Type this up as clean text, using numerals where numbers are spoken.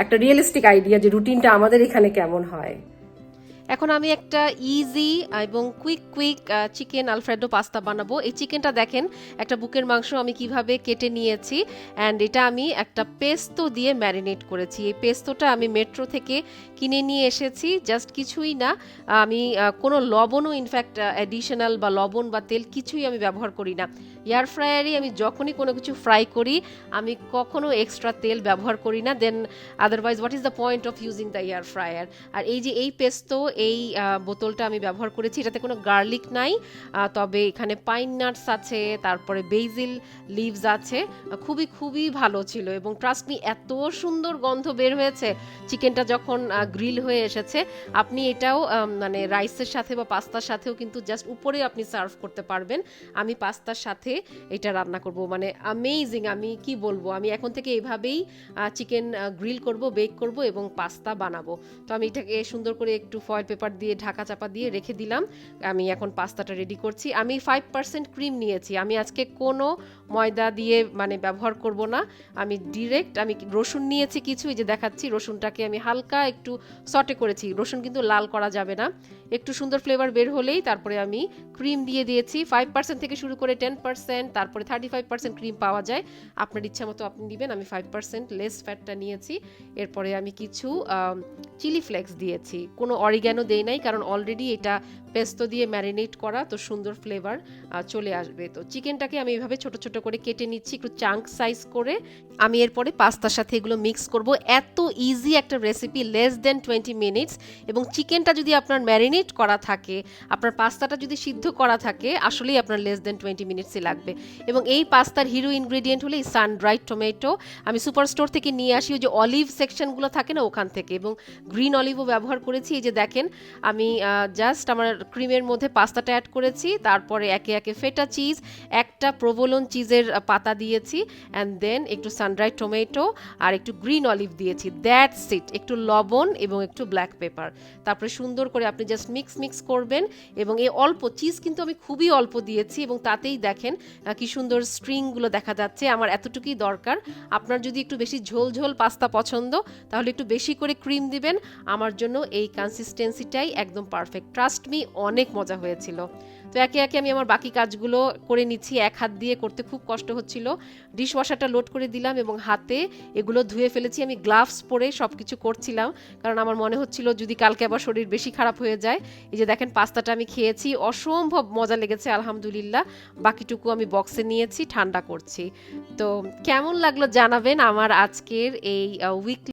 একটা realistic idea যে রুটিনটা আমাদের এখানে কেমন হয়। এখন আমি একটা ইজি এবং কুইক চিকেন আলফ্রেডো পাস্তা বানাবো। এই চিকেনটা দেখেন, একটা বুকের মাংস আমি কিভাবে কেটে নিয়েছি, অ্যান্ড এটা আমি একটা পেস্তো দিয়ে ম্যারিনেট করেছি। এই পেস্তোটা আমি মেট্রো থেকে কিনে নিয়ে এসেছি, জাস্ট কিছুই না, আমি কোনো লবণও ইনফ্যাক্ট অ্যাডিশনাল বা লবণ বা তেল কিছুই আমি ব্যবহার করি না। এয়ার ফ্রায়ারে আমি যখনই কোনো কিছু ফ্রাই করি আমি কখনো এক্সট্রা তেল ব্যবহার করি না, then otherwise what is the point of using the air fryer. আর এই যে এই পেস্তো, এই বোতলটা আমি ব্যবহার করেছি, এটাতে কোনো গার্লিক নাই, তবে এখানে পাইন নাটস আছে, তারপরে বেজিল লিভস আছে। খুবই খুবই ভালো ছিল এবং ট্রাস্ট মি এত সুন্দর গন্ধ বের হয়েছে চিকেনটা যখন গ্রিল হয়ে এসেছে। আপনি এটাও মানে রাইসের সাথে বা পাস্তার সাথেও কিন্তু জাস্ট উপরে আপনি সার্ভ করতে পারবেন। আমি পাস্তার সাথে এটা রান্না করব, মানে অ্যামেজিং। আমি কি বলবো, আমি এখন থেকে এইভাবেই চিকেন গ্রিল করব, বেক করব এবং পাস্তা বানাবো। তো আমি এটাকে সুন্দর করে একটু ফয়েল পেপার দিয়ে ঢাকা চাপা দিয়ে রেখে দিলাম। আমি এখন পাস্তাটা রেডি করছি। আমি 5% ক্রিম নিয়েছি, আমি আজকে কোনো ময়দা দিয়ে মানে ব্যবহার করব না। আমি ডিরেক্ট, আমি রসুন নিয়েছি কিছু, এই যে দেখাচ্ছি, রসুনটাকে আমি হালকা একটু সটে করেছি। রসুন কিন্তু লাল করা যাবে না, একটু সুন্দর ফ্লেভার বের হলেই তারপরে আমি ক্রিম দিয়ে দিয়েছি। 5% থেকে শুরু করে 10%, তারপরে 35% ক্রিম পাওয়া যায়, আপনার ইচ্ছা মতো আপনি দিবেন। আমি 5% লেস ফ্যাটটা নিয়েছি। এরপরে আমি কিছু চিলি ফ্লেক্স দিয়েছি, কোনো অরিগ্যানো দেই নাই, কারণ অলরেডি এটা পেস্তো দিয়ে ম্যারিনেট করা, তো সুন্দর ফ্লেভার চলে আসবে। তো চিকেনটাকে আমি এভাবে ছোট ছোট করে কেটে নিচ্ছি, একটু চাঙ্ক সাইজ করে। আমি এরপরে পাস্তার সাথে এগুলো মিক্স করব। এত ইজি একটা রেসিপি, লেস দেন 20 মিনিটস। এবং চিকেনটা যদি আপনার ম্যারিনেট করা থাকে, আপনার পাস্তাটা যদি সিদ্ধ করা থাকে, আসলেই আপনার লেস দেন 20 মিনিটসই লাগবে। এবং এই পাস্তার হিরো ইনগ্রেডিয়েন্ট হলো এই সান ড্রাইড টমেটো। আমি সুপার স্টোর থেকে নিয়ে আসি, ওই যে অলিভ সেকশনগুলো থাকে না, ওখান থেকে, এবং গ্রিন অলিভও ব্যবহার করেছি। এই যে দেখেন, আমি জাস্ট আমার ক্রিমের মধ্যে পাস্তাটা অ্যাড করেছি, তারপরে একে একে ফেটা চিজ, একটা প্রোভোলন চিজের পাতা দিয়েছি, অ্যান্ড দেন একটু সানড্রাইড টমেটো আর একটু গ্রিন অলিভ দিয়েছি। That's it. একটু লবণ এবং একটু ব্ল্যাক পেপার, তারপরে সুন্দর করে আপনি জাস্ট মিক্স করবেন। এবং এই অল্প চিজ কিন্তু আমি খুবই অল্প দিয়েছি, এবং তাতেই দেখেন কি সুন্দর স্ট্রিংগুলো দেখা যাচ্ছে। আমার এতটুকুই দরকার। আপনার যদি একটু বেশি ঝোল ঝোল পাস্তা পছন্দ, তাহলে একটু বেশি করে ক্রিম দিবেন। আমার জন্য এই কনসিস্টেন্সিটাই একদম পারফেক্ট। ট্রাস্ট মি, অনেক মজা হয়েছিল। তো একে একে আমি আমার বাকি কাজগুলো করে নিচ্ছি। এক হাত দিয়ে করতে খুব কষ্ট হচ্ছিল। ডিশ ওয়াশারটা লোড করে দিলাম এবং হাতে এগুলো ধুয়ে ফেলেছি। আমি গ্লাভস পরে সব কিছু করছিলাম, কারণ আমার মনে হচ্ছিল যদি কালকে আবার শরীর বেশি খারাপ হয়ে যায়। এই যে দেখেন, পাস্তাটা আমি খেয়েছি, অসম্ভব মজা লেগেছে আলহামদুলিল্লাহ। বাকিটুকু আমি বক্সে নিয়েছি, ঠান্ডা করছি। তো কেমন লাগলো জানাবেন আমার আজকের এই উইকলি